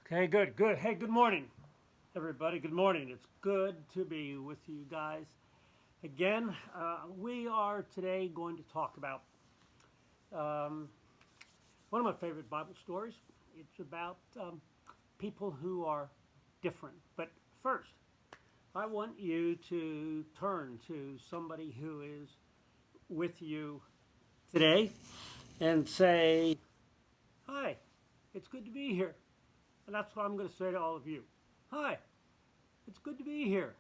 Okay, good, good. Hey, good morning, everybody. Good morning. It's good to be with you guys again. We are today going to talk about um, one of my favorite Bible stories. It's about people who are different. But first, I want you to turn to somebody who is with you today and say, "Hi, it's good to be here." And that's what I'm going to say to all of you. Hi, it's good to be here.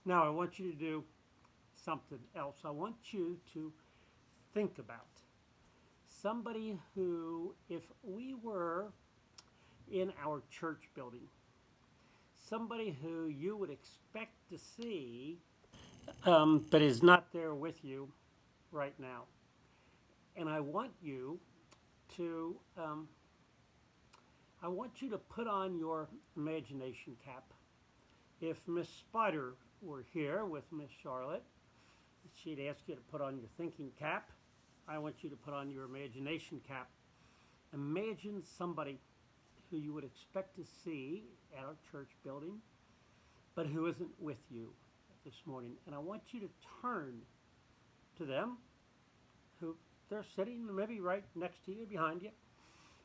Now, I want you to do something else. I want you to think about somebody who, if we were in our church building, somebody who you would expect to see, but is not there with you right now. And to, um, I want you to put on your imagination cap. If Miss Spider were here with Miss Charlotte, she'd ask you to put on your thinking cap. I want you to put on your imagination cap. Imagine somebody who you would expect to see at our church building, but who isn't with you this morning. And I want you to turn to them, who they're sitting maybe right next to you, behind you. I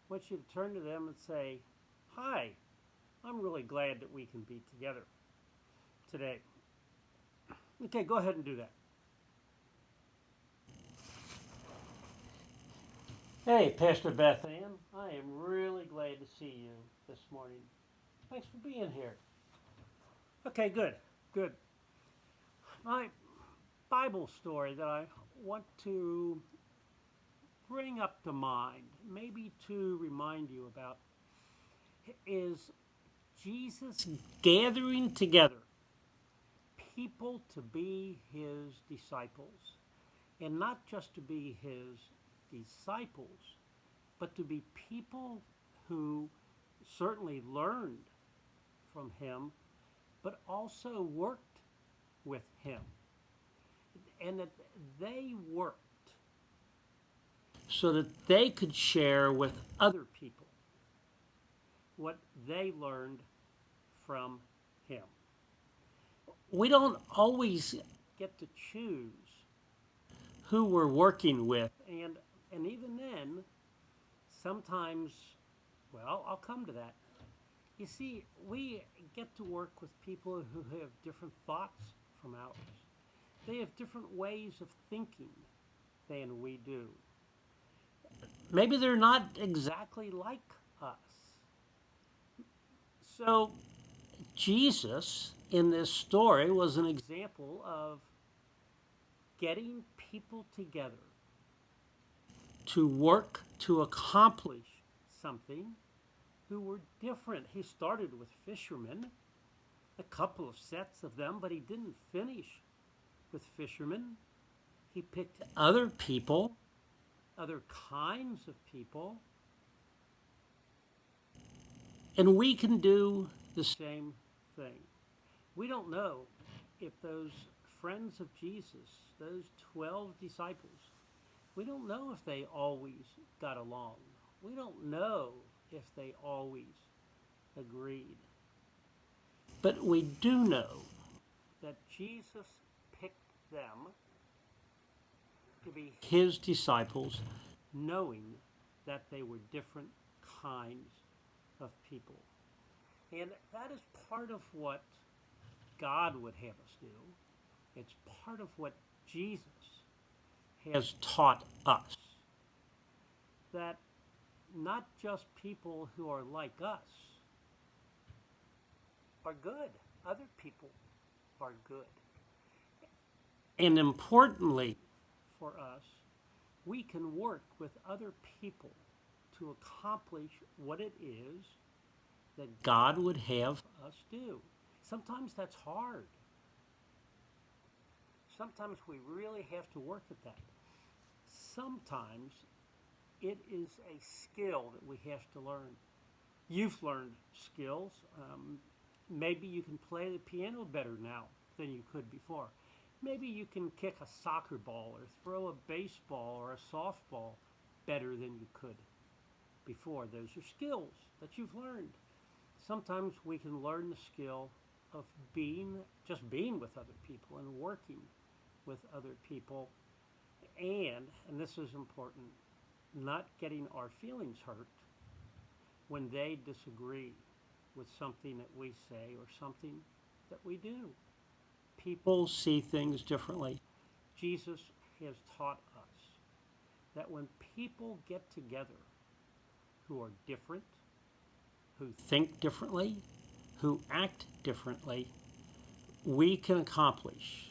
want you to turn to them and say, "Hi, I'm really glad that we can be together today." Okay, go ahead and do that. Hey, Pastor Beth Ann, I am really glad to see you this morning. Thanks for being here. Okay, good, good. My Bible story that I want to bring up to mind, maybe to remind you about, is Jesus gathering together people to be his disciples. And not just to be his disciples, but to be people who certainly learned from him, but also worked with him. And that they worked so that they could share with other people what they learned from him. We don't always get to choose who we're working with, and even then, sometimes, well, I'll come to that. You see, we get to work with people who have different thoughts from ours. They have different ways of thinking than we do. Maybe they're not exactly like us. So, Jesus in this story was an example of getting people together to work to accomplish something who were different. He started with fishermen, a couple of sets of them, but he didn't finish with fishermen. He picked other people, other kinds of people, and we can do the same thing. We don't know if those friends of Jesus, those 12 disciples, we don't know if they always got along. We don't know if they always agreed. But we do know that Jesus picked them to be his disciples, knowing that they were different kinds of people. And that is part of what God would have us do. It's part of what Jesus has taught us. That not just people who are like us are good, other people are good. And importantly for us, we can work with other people to accomplish what it is that God would have us do. Sometimes that's hard. Sometimes we really have to work at that. Sometimes it is a skill that we have to learn. You've learned skills. Maybe you can play the piano better now than you could before. Maybe you can kick a soccer ball or throw a baseball or a softball better than you could before. Those are skills that you've learned. Sometimes we can learn the skill of just being with other people and working with other people, and this is important, not getting our feelings hurt when they disagree with something that we say or something that we do. People see things differently. Jesus has taught us that when people get together who are different, who think differently, who act differently, we can accomplish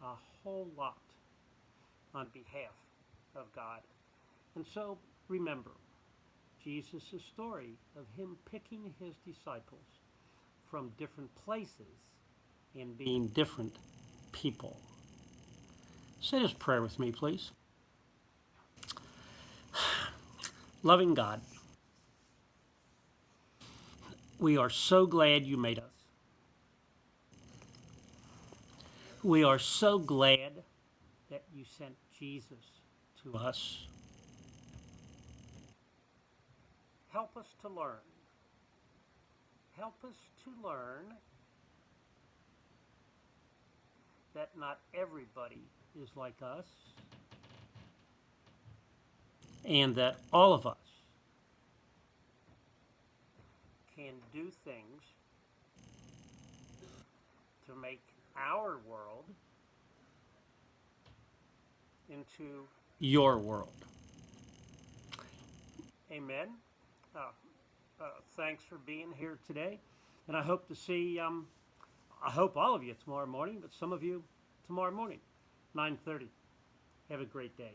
a whole lot on behalf of God. And so remember Jesus' story of him picking his disciples from different places and being different people. Say this prayer with me, please. Loving God, we are so glad you made us. We are so glad that you sent Jesus to us. Help us to learn. Help us to learn that not everybody is like us, and that all of us can do things to make our world into your world. Amen. Thanks for being here today, and I hope to see. I hope all of you tomorrow morning, but some of you tomorrow morning, 9:30. Have a great day.